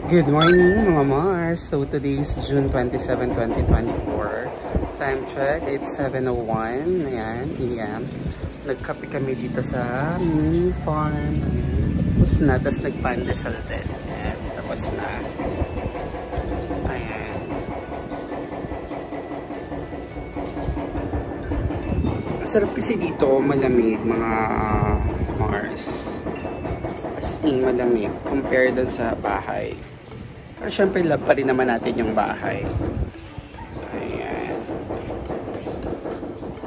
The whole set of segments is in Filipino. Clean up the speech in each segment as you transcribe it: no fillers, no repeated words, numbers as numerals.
Good morning mga Mars! So today is June 27, 2024. Time check, it's 7:01 AM. Nagkape kami dito sa mini farm. Tapos na, tapos nagpandesal din. Ayan, tapos na. Ayan. Sarap kasi dito, malamig mga Mars. As in malamig compared dun sa bahay. Pero syempre love pa rin naman natin yung bahay. Ayan.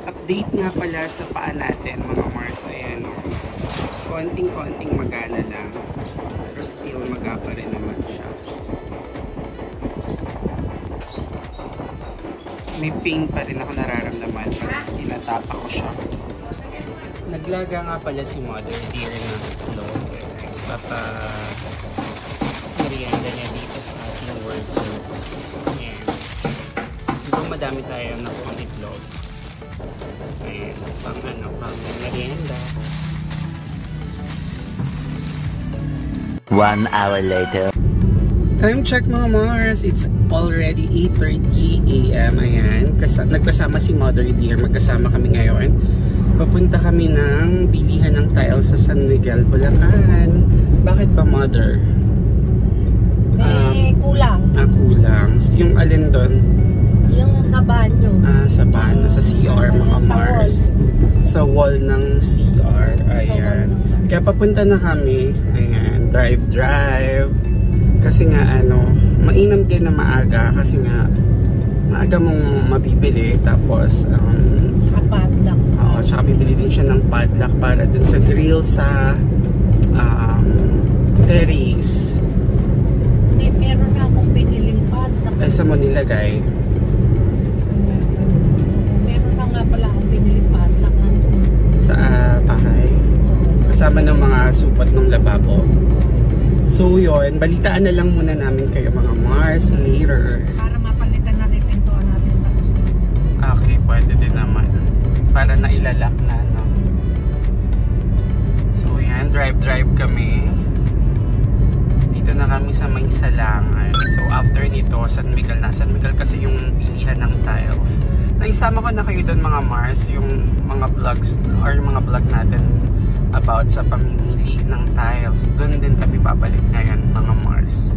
Update nga pala sa paa natin mga Mars. Ayan o. Konting-konting magana lang. Pero still maga pa rin naman siya. May pain pa rin ako nararamdaman pag tinatapa ko siya. Naglaga nga pala si Mother Dear ng flow. Merienda niya dito sa ating workshops. Ayan. Diba madami tayo na itlog. Ayan. Pang merienda. 1 hour later. Time check mga Mars. It's already 8:30 AM. Ayan. Nagkasama si Mother Dear. Magkasama kami ngayon. Papunta kami ng bilihan ng tiles sa San Miguel, Bulacan. Bakit ba, Mother? Kulang. Kulang. Yung alin doon? Yung sa banyo. Sa banyo. Sa CR, mga Mars. Sa wall ng CR. Ayan. Kaya papunta na kami. Ayan. Drive. Kasi nga, mainam din na maaga. Kasi nga, maaga mong mabibili. Tapos, padlock. Tsaka bibili din siya ng padlock para dun sa grill sa terrace. Hindi, meron na akong biniling padlock. Ay, saan mo nilagay? Meron na nga pala akong biniling padlock nandun. Sa bahay? Kasama ng mga supat ng lababo. So yun, balitaan na lang muna namin kayo mga Mars later. Para mapalitan na rin pintuan natin sa kusina. Okay, pwede din naman. Para nailalak na, no? So yan, drive kami. Dito na kami sa may Salangan. So after nito, San Miguel na. San Miguel kasi yung bilihan ng tiles. Naisama ko na kayo doon mga Mars, yung mga vlogs or yung mga vlog natin about sa pamimili ng tiles. Doon din kami babalik ngayon mga Mars.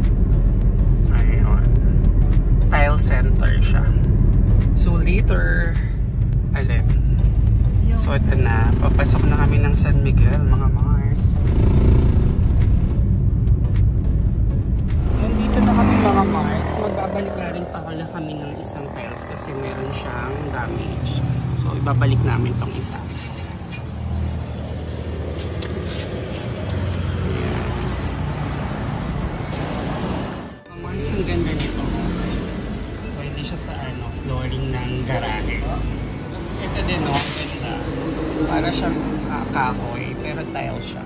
Ayun. Tile center siya. So later, alin? So ito na, papasok na kami ng San Miguel mga Mars. Dito na kami mga Mars. Magbabalik na rin pala kami ng isang tiles kasi meron siyang damage. So ibabalik namin tong isa. Mga Mars, ang ganda nito. Pwede siya sa flooring ng garahe. Tapos ito din ganda. Para siyang kahoy, pero tile siya.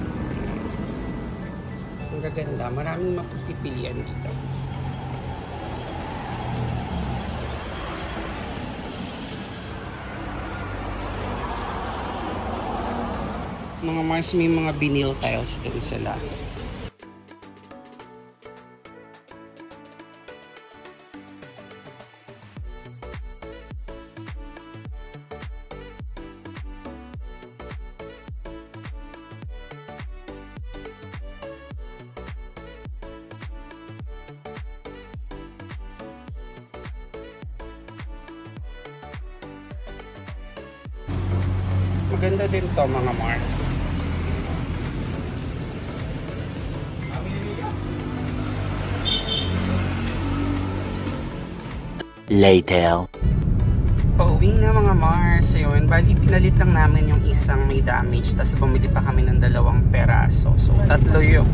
Ang gaganda. Maraming mapipilian dito. Mga Mars, may mga vinyl tiles din sila. Maganda din to mga Mars. Later. Pauwi na mga Mars. Ayun, bali pinalit lang namin yung isang may damage. Tapos bumili pa kami ng 2 peraso. So tatlo yung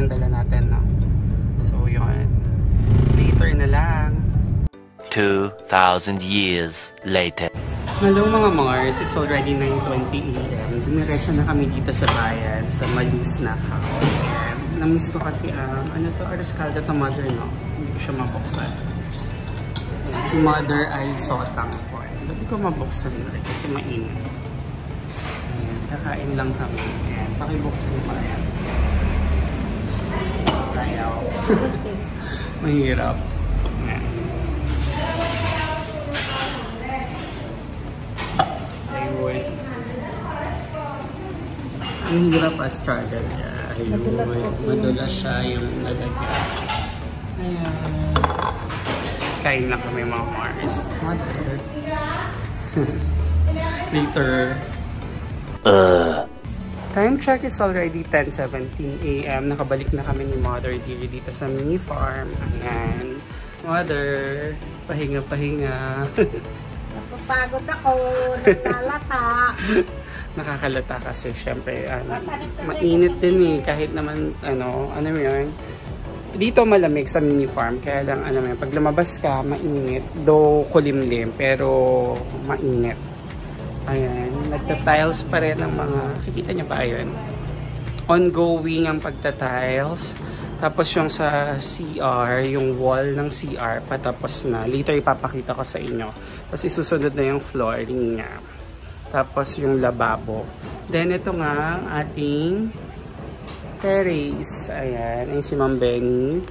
dala natin, no? So yun. Later na lang. 2,000 years later. Hello mga Mars, it's already 9:20 AM. Dumiretso na kami dito sa bayan, sa Malus na house. Na-miss ko kasi Aras Calda to Mother, no? Hindi ko siya mabuksan. Si Mother ay sotang po. Ba't di ko mabuksan na rin kasi mainit. Kakain lang kami. Pakibuksan pa yan. Ayaw. Mahirap. Ayun. Ang hirap struggle niya. Ayun. Madulas siya yung lalagyan. Ayan. Kain na kami mga Mars. Mother. Later. Time check, it's already 10:17 AM. Nakabalik na kami ni Mother dito sa mini farm. Ayan. Mother, pahinga. Napapagod ako, naglalata. Nakakalata kasi syempre mainit din eh. Kahit naman ano mo yun. Dito malamig sa mini farm. Kaya lang pag lumabas ka, mainit. Though kulimlim, pero mainit. Ayan, nagta-tiles pa rin ang mga, kikita nyo ba yun? Ongoing ang pagta-tiles. Tapos yung sa CR, yung wall ng CR, patapos na. Later ipapakita ko sa inyo. Tapos isusunod na yung flooring niya. Tapos yung lababo. Then ito nga, ang ating terrace. Ayan, ay si Ma'am Benny.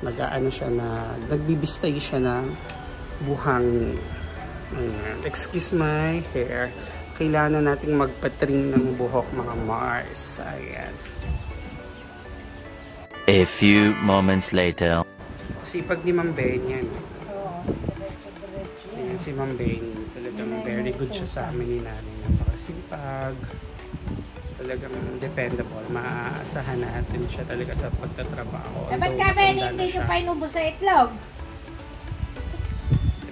Mag-aano siya na, nagbibistay siya ng buhangin. Excuse my hair. Kailangan nating magpa-trim ng buhok mga Mars. Ayan. A few moments later. Sipag ni Ma'am Benny yan. Ayan si Ma'am Benny. Talagang very good siya sa amin ni nanay. Napakasipag. Talagang dependable. Maaasahan natin siya talaga sa pagtatrabaho. Dapat ka Benny, hindi nyo pa inubos sa itlog.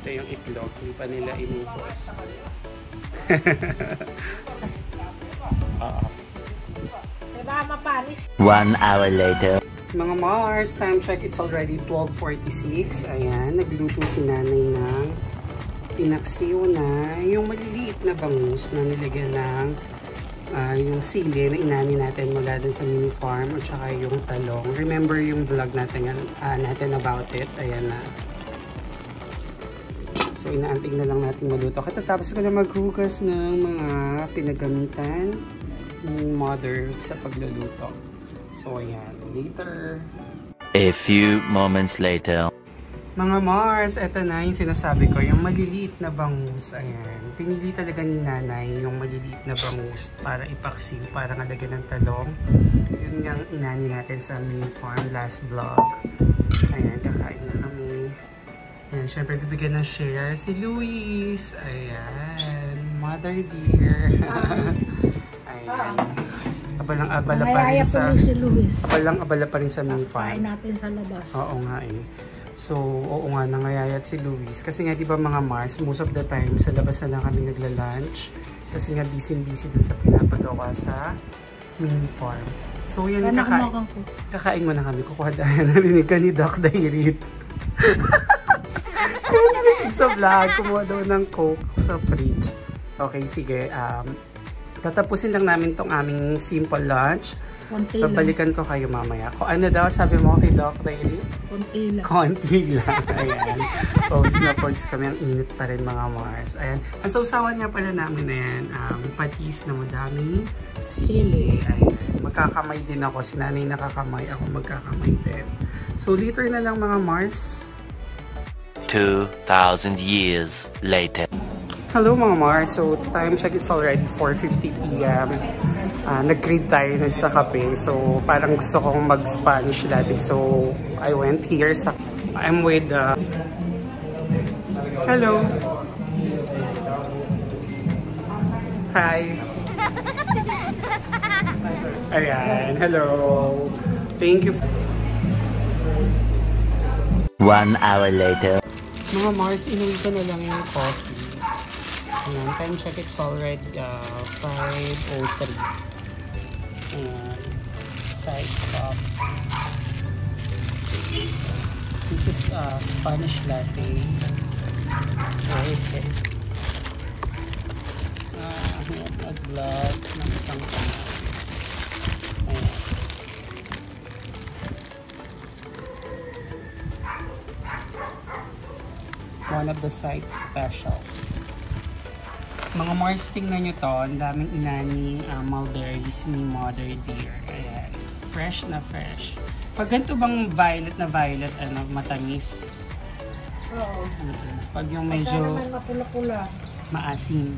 Ito yung itlog, hindi pa nila inubos. Diba mapanis? 1 hour later. Mga Mars, time check, it's already 12:46. Ayan, nagluto si nanay ng pinaksiw na yung maliliit na bangus na nilagyan ng yung sili na inani natin mula dun sa mini farm at saka yung talong. Remember yung vlog natin about it. Ayan na. So, inaantig na lang natin maluto. Katatapos ko na maghugas ng mga pinagamitan ng mother sa pagluluto. So, ayan. Later. A few moments later. Mga Mars, eto na yung sinasabi ko. Yung maliliit na bangus. Ayan. Pinili talaga ni nanay yung maliliit na bangus para ipaksiw, para nalagyan ng talong. Yun yung inani natin sa mini farm last vlog. Ayan, kakain na kami. Ayan, syempre bibigyan ng share si Luis. Ayan, mother dear. Ayan. Abalang-abala pa rin sa si Luis. Abalang-abala pa rin sa mini farm. Kain natin sa labas. Oo nga eh. So, oo nga, nangayayat si Luis. Kasi nga, di ba mga Mars, most of the time, sa labas na lang kami nagla-lunch. Kasi nga, busy-busy din sa pinapagawa sa mini farm. So, yan, kakain mo na kami. Kukuha dahil narinig ka ni Doc Dairit. Narinig sa vlog, kumuha daw ng Coke sa fridge. Okay, sige. Tatapusin lang namin tong aming simple lunch. Babalikan ko kayo mamaya. Kung ano daw, sabi mo kay Doc Dairit? Konti lang. Konti lang. Ayan. Pause na pause kami. Ang init pa rin mga Mars. Ayan. Ang sausawan niya pala namin na yan, patis na madaming sili. Ayan. Magkakamay din ako. Si nanay nakakamay. Ako magkakamay din. So, later na lang mga Mars. 2,000 years later. Hello mga Mars. So, time check is already 4:50 PM. Nag-grade tayo na sa kape. So, parang gusto kong mag-Spanish latte. So, I went here sa... I'm with... Hello! Hi! Ayan, hello! Thank you. 1 hour later. Mga Mars, inuwi ko na lang yung coffee. Ayan, time check, it's already 5:03. Ayan, side cup. This is Spanish latte. Where is it? Nag-vlog ng isang kanal. Ayan. One of the side specials. Mga Mars, tingnan nyo to. Ang daming inani mulberries ni Mother Dear. Ayan. Fresh na fresh. Pag ganito bang violet na violet, ano, matamis? Oo. Pag yung Pagka medyo naman mapula-pula. maasim.